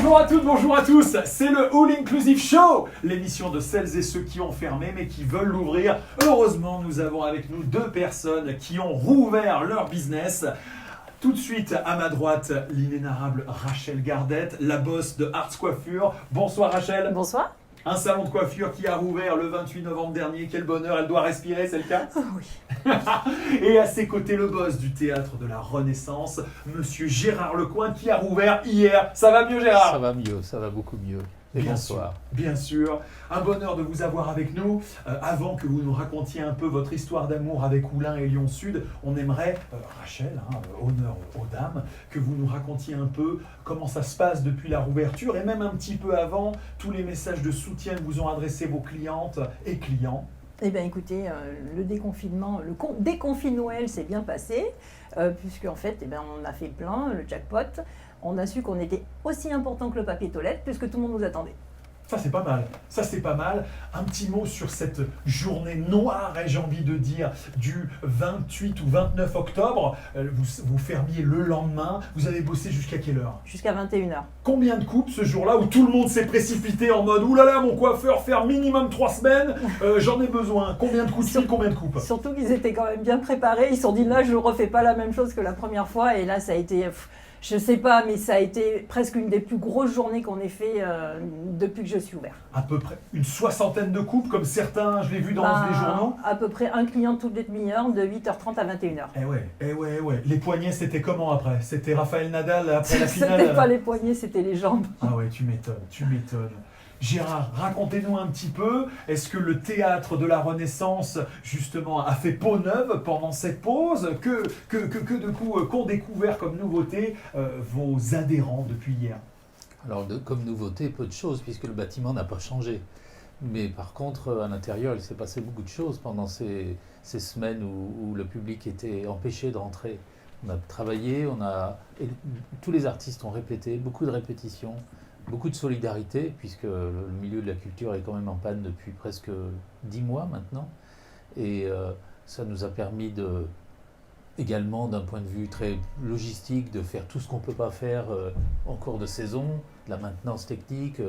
Bonjour à toutes, bonjour à tous, c'est le All Inclusive Show, l'émission de celles et ceux qui ont fermé mais qui veulent l'ouvrir. Heureusement, nous avons avec nous deux personnes qui ont rouvert leur business. Tout de suite, à ma droite, l'inénarrable Rachel Gardette, la boss de Arts Coiffure. Bonsoir Rachel. Bonsoir. Un salon de coiffure qui a rouvert le 28 novembre dernier. Quel bonheur, elle doit respirer, c'est le cas? Oui. Et à ses côtés, le boss du théâtre de la Renaissance, monsieur Gérard Lecoing, qui a rouvert hier. Ça va mieux, Gérard? Ça va mieux, ça va beaucoup mieux. Et bonsoir. Bien sûr. Un bonheur de vous avoir avec nous. Avant que vous nous racontiez un peu votre histoire d'amour avec Oulin et Lyon Sud, on aimerait, Rachel, honneur aux dames, que vous nous racontiez un peu comment ça se passe depuis la rouverture et même un petit peu avant, tous les messages de soutien que vous ont adressés vos clientes et clients. Eh bien écoutez, le déconfinement, déconfit Noël s'est bien passé, puisque en fait, on a fait plein, le jackpot. On a su qu'on était aussi important que le papier toilette, puisque tout le monde nous attendait. Ça c'est pas mal, ça c'est pas mal. Un petit mot sur cette journée noire, j'ai envie de dire, du 28 ou 29 octobre. Vous fermiez le lendemain, vous avez bossé jusqu'à quelle heure? Jusqu'à 21h. Combien de coupes ce jour-là où tout le monde s'est précipité en mode « Oulala, mon coiffeur ferme minimum 3 semaines, j'en ai besoin ». Combien de coups de fil, combien de coupes? Surtout qu'ils étaient quand même bien préparés, ils se sont dit là je ne refais pas la même chose que la première fois, et là ça a été... Je sais pas, mais ça a été presque une des plus grosses journées qu'on ait fait depuis que je suis ouvert. À peu près une soixantaine de coupes, comme certains, je l'ai vu dans les journaux. À peu près un client toutes les demi-heures, de 8h30 à 21h. Eh ouais. Les poignets, c'était comment après? C'était Raphaël Nadal après la finale? C'était pas les poignets, c'était les jambes. Ah ouais, tu m'étonnes. Gérard, racontez-nous un petit peu, est-ce que le théâtre de la Renaissance, justement, a fait peau neuve pendant cette pause? Qu'ont découvert comme nouveauté vos adhérents depuis hier? Alors, comme nouveauté, peu de choses, puisque le bâtiment n'a pas changé. Mais par contre, à l'intérieur, il s'est passé beaucoup de choses pendant ces semaines où le public était empêché de rentrer. On a travaillé, et tous les artistes ont répété, beaucoup de répétitions. Beaucoup de solidarité, puisque le milieu de la culture est quand même en panne depuis presque 10 mois maintenant. Et ça nous a permis également, d'un point de vue très logistique, de faire tout ce qu'on ne peut pas faire en cours de saison, de la maintenance technique,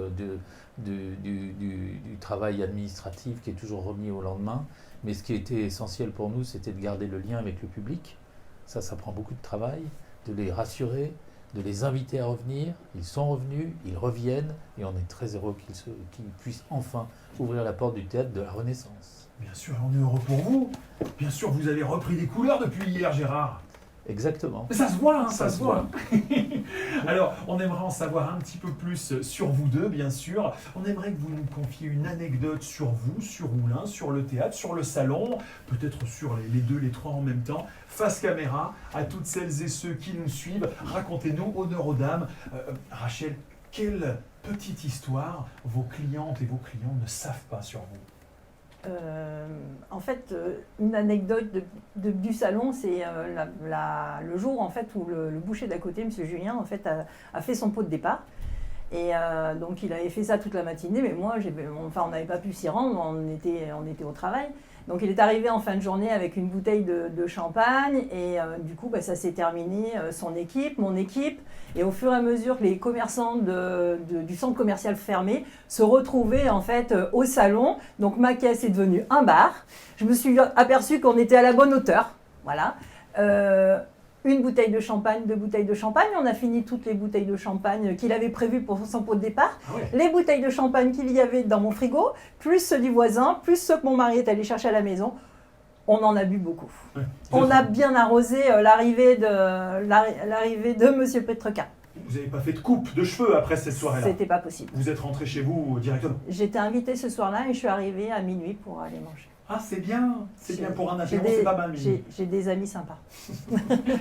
du travail administratif qui est toujours remis au lendemain. Mais ce qui était essentiel pour nous, c'était de garder le lien avec le public. Ça prend beaucoup de travail, de les rassurer, de les inviter à revenir. Ils sont revenus, ils reviennent, et on est très heureux qu'ils puissent enfin ouvrir la porte du théâtre de la Renaissance. Bien sûr, on est heureux pour vous. Bien sûr, vous avez repris des couleurs depuis hier, Gérard. Exactement. Mais ça se voit, ça se voit. Alors, on aimerait en savoir un petit peu plus sur vous deux, bien sûr. On aimerait que vous nous confiez une anecdote sur vous, sur Oulin, sur le théâtre, sur le salon, peut-être sur les deux, les trois en même temps. Face caméra, à toutes celles et ceux qui nous suivent, racontez-nous, honneur aux dames. Rachel, quelle petite histoire vos clientes et vos clients ne savent pas sur vous? En fait, une anecdote du salon, c'est le jour en fait, où le boucher d'à côté, M. Julien, en fait, a fait son pot de départ. Et donc il avait fait ça toute la matinée, mais moi, on n'avait pas pu s'y rendre, on était au travail. Donc il est arrivé en fin de journée avec une bouteille de champagne, et du coup ça s'est terminé, son équipe, mon équipe, et au fur et à mesure que les commerçants du centre commercial fermé se retrouvaient en fait au salon, donc ma caisse est devenue un bar. Je me suis aperçue qu'on était à la bonne hauteur, voilà. Une bouteille de champagne, 2 bouteilles de champagne. On a fini toutes les bouteilles de champagne qu'il avait prévues pour son pot de départ. Ah ouais. Les bouteilles de champagne qu'il y avait dans mon frigo, plus ceux du voisin, plus ceux que mon mari est allé chercher à la maison. On en a bu beaucoup. Ouais. On a bien arrosé l'arrivée de Monsieur Petreca. Vous n'avez pas fait de coupe de cheveux après cette soirée-là? C'était pas possible. Vous êtes rentré chez vous directement? J'étais invitée ce soir-là et je suis arrivée à minuit pour aller manger. Ah, c'est bien pour un apéro, c'est pas mal. J'ai des amis sympas.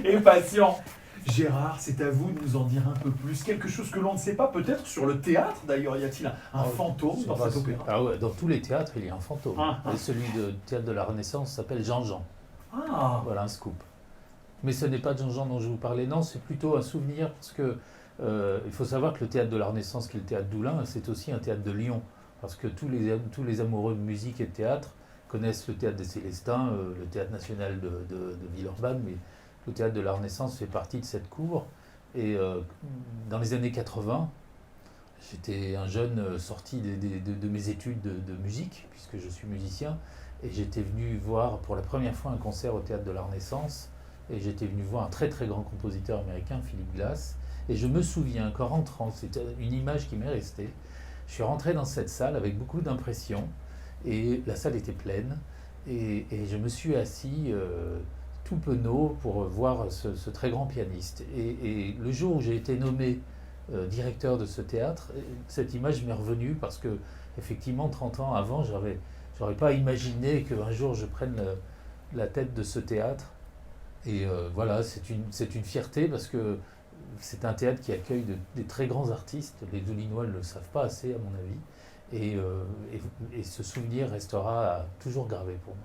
Et patient. Gérard, c'est à vous de nous en dire un peu plus. Quelque chose que l'on ne sait pas, peut-être sur le théâtre d'ailleurs. Y a-t-il un fantôme dans cet opéra? Ah ouais, dans tous les théâtres, il y a un fantôme. Ah. Et celui du théâtre de la Renaissance s'appelle Jean-Jean. Ah. Voilà un scoop. Mais ce n'est pas Jean-Jean dont je vous parlais, non, c'est plutôt un souvenir, parce que il faut savoir que le théâtre de la Renaissance, qui est le théâtre d'Oulin, c'est aussi un théâtre de Lyon. Parce que tous les amoureux de musique et de théâtre connaissent le théâtre des Célestins, le théâtre national de Villeurbanne, mais le théâtre de la Renaissance fait partie de cette cour. Et dans les années 80, J'étais un jeune sorti de mes études de musique, puisque je suis musicien, et j'étais venu voir pour la première fois un concert au Théâtre de la Renaissance, et j'étais venu voir un très très grand compositeur américain, Philip Glass, et je me souviens qu'en rentrant, c'était une image qui m'est restée, je suis rentré dans cette salle avec beaucoup d'impression, et la salle était pleine, et je me suis assis tout penaud pour voir ce très grand pianiste. Et le jour où j'ai été nommé directeur de ce théâtre, cette image m'est revenue parce que, effectivement, 30 ans avant, j'aurais pas imaginé qu'un jour je prenne la tête de ce théâtre. Et voilà, c'est une fierté parce que c'est un théâtre qui accueille des très grands artistes. Les Doulinois ne le savent pas assez, à mon avis. Et ce souvenir restera toujours gravé pour moi.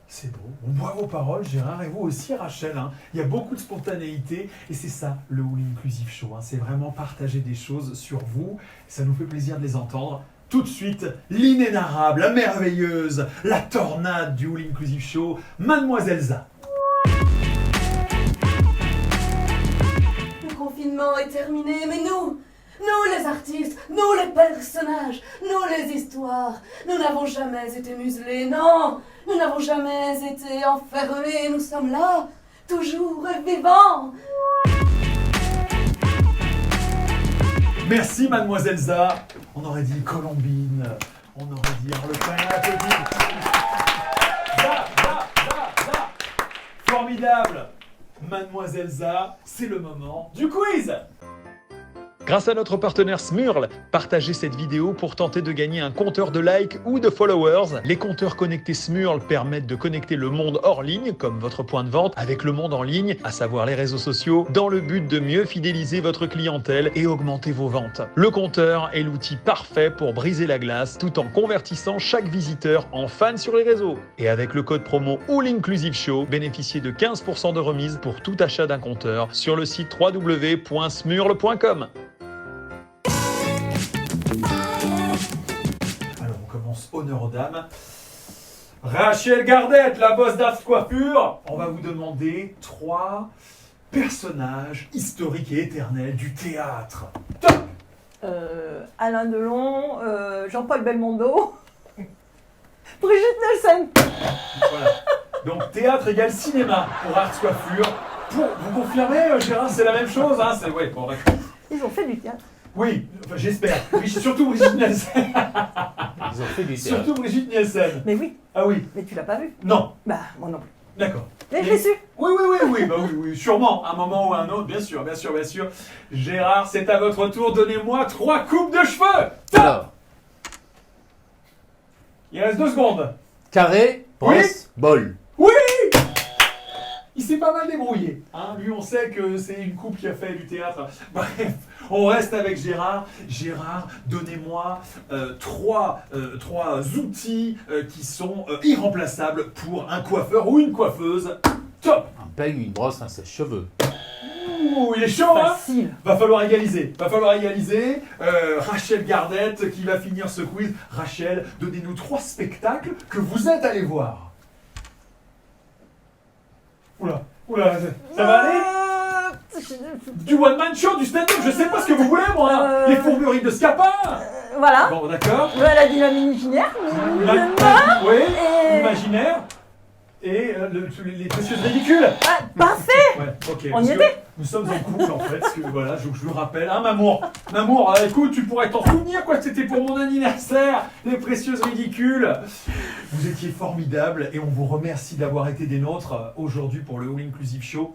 C'est beau. On boit vos paroles, Gérard, et vous aussi, Rachel. Hein. Il y a beaucoup de spontanéité, et c'est ça, le All Inclusive Show. Hein. C'est vraiment partager des choses sur vous. Ça nous fait plaisir de les entendre. Tout de suite, l'inénarrable, la merveilleuse, la tornade du All Inclusive Show, Mademoiselle Za. Le confinement est terminé, mais nous les artistes, nous les personnages, nous les histoires, nous n'avons jamais été muselés, non, nous n'avons jamais été enfermés, nous sommes là, toujours vivants. Merci, Mademoiselle Za. On aurait dit Colombine, on aurait dit Harlequin, applaudis. Za. Formidable. Mademoiselle Za, c'est le moment du quiz. Grâce à notre partenaire Smurl, partagez cette vidéo pour tenter de gagner un compteur de likes ou de followers. Les compteurs connectés Smurl permettent de connecter le monde hors ligne, comme votre point de vente, avec le monde en ligne, à savoir les réseaux sociaux, dans le but de mieux fidéliser votre clientèle et augmenter vos ventes. Le compteur est l'outil parfait pour briser la glace tout en convertissant chaque visiteur en fan sur les réseaux. Et avec le code promo All Inclusive Show, bénéficiez de 15% de remise pour tout achat d'un compteur sur le site www.smurl.com. Alors on commence honneur aux dames. Rachel Gardette, la boss d'Ars Coiffure. On va vous demander 3 personnages historiques et éternels du théâtre. Top. Alain Delon, Jean-Paul Belmondo, Brigitte Nielsen. Voilà. Donc théâtre égale cinéma pour Ars Coiffure. Vous confirmez, Gérard, c'est la même chose, hein? C'est ouais, bon, d'accord. Ils ont fait du théâtre. Oui, enfin, j'espère. Oui, surtout Brigitte Nielsen. Ils ont fait du théâtre. Surtout Brigitte Nielsen. Mais oui, Ah oui, mais tu l'as pas vu. non, Bah, moi non plus. d'accord. Mais je l'ai su. Oui, sûrement, à un moment ou à un autre, bien sûr. Gérard, c'est à votre tour, donnez-moi 3 coupes de cheveux. Top. Alors, Il reste 2 secondes. carré, brosse, bol. Il s'est pas mal débrouillé. Hein. Lui, on sait que c'est une coupe qui a fait du théâtre. Bref, on reste avec Gérard. Gérard, donnez-moi 3 outils qui sont irremplaçables pour un coiffeur ou une coiffeuse. Top. Un peigne, une brosse, un sèche-cheveux. Ouh, il est chaud, hein. Facile. Va falloir égaliser. Rachel Gardette qui va finir ce quiz. Rachel, donnez-nous 3 spectacles que vous êtes allés voir. Oula, ça va aller? Du one-man show, du stand-up, je sais pas ce que vous voulez, moi. Les fourberies de Scapin. Voilà. Bon, d'accord. Elle a dit la mini-finière. Oui, Et- imaginaire. Et les précieuses ridicules. Ah, parfait. Ouais, ok. On parce y que était. Nous sommes en couple, en fait. Parce que, voilà, je vous rappelle. Hein, Mamour, écoute, tu pourrais t'en souvenir, quoi. C'était pour mon anniversaire. Les précieuses ridicules. Vous étiez formidables et on vous remercie d'avoir été des nôtres aujourd'hui pour le All Inclusive Show.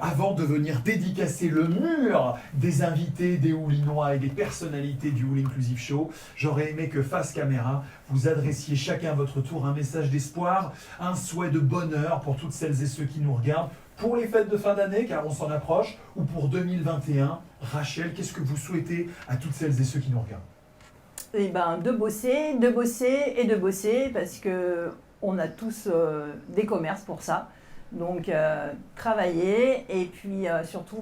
Avant de venir dédicacer le mur des invités, des Oulinois et des personnalités du All Inclusive Show, j'aurais aimé que face caméra, vous adressiez chacun à votre tour un message d'espoir, un souhait de bonheur pour toutes celles et ceux qui nous regardent, pour les fêtes de fin d'année, car on s'en approche, ou pour 2021. Rachel, qu'est-ce que vous souhaitez à toutes celles et ceux qui nous regardent? Eh ben, de bosser, parce que on a tous des commerces pour ça. Donc, travaillez et puis surtout,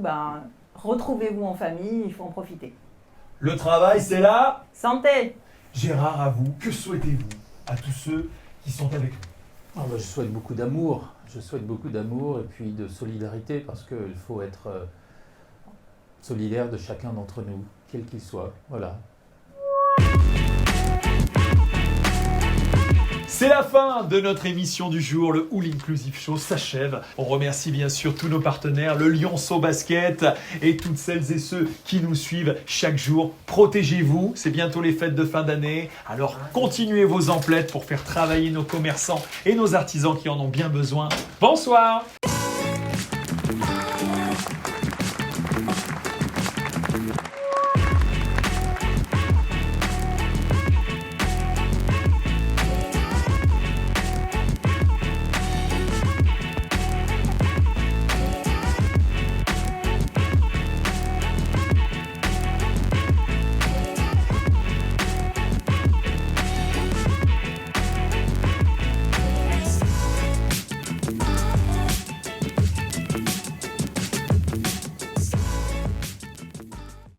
retrouvez-vous en famille, il faut en profiter. Le travail, c'est là. Santé! Gérard, à vous, que souhaitez-vous à tous ceux qui sont avec nous? Je souhaite beaucoup d'amour. Je souhaite beaucoup d'amour et puis de solidarité parce qu'il faut être solidaire de chacun d'entre nous, quel qu'il soit. Voilà. C'est la fin de notre émission du jour, le All Inclusive Show s'achève. On remercie bien sûr tous nos partenaires, le Lyonceau Basket et toutes celles et ceux qui nous suivent chaque jour. Protégez-vous, c'est bientôt les fêtes de fin d'année, alors continuez vos emplettes pour faire travailler nos commerçants et nos artisans qui en ont bien besoin. Bonsoir.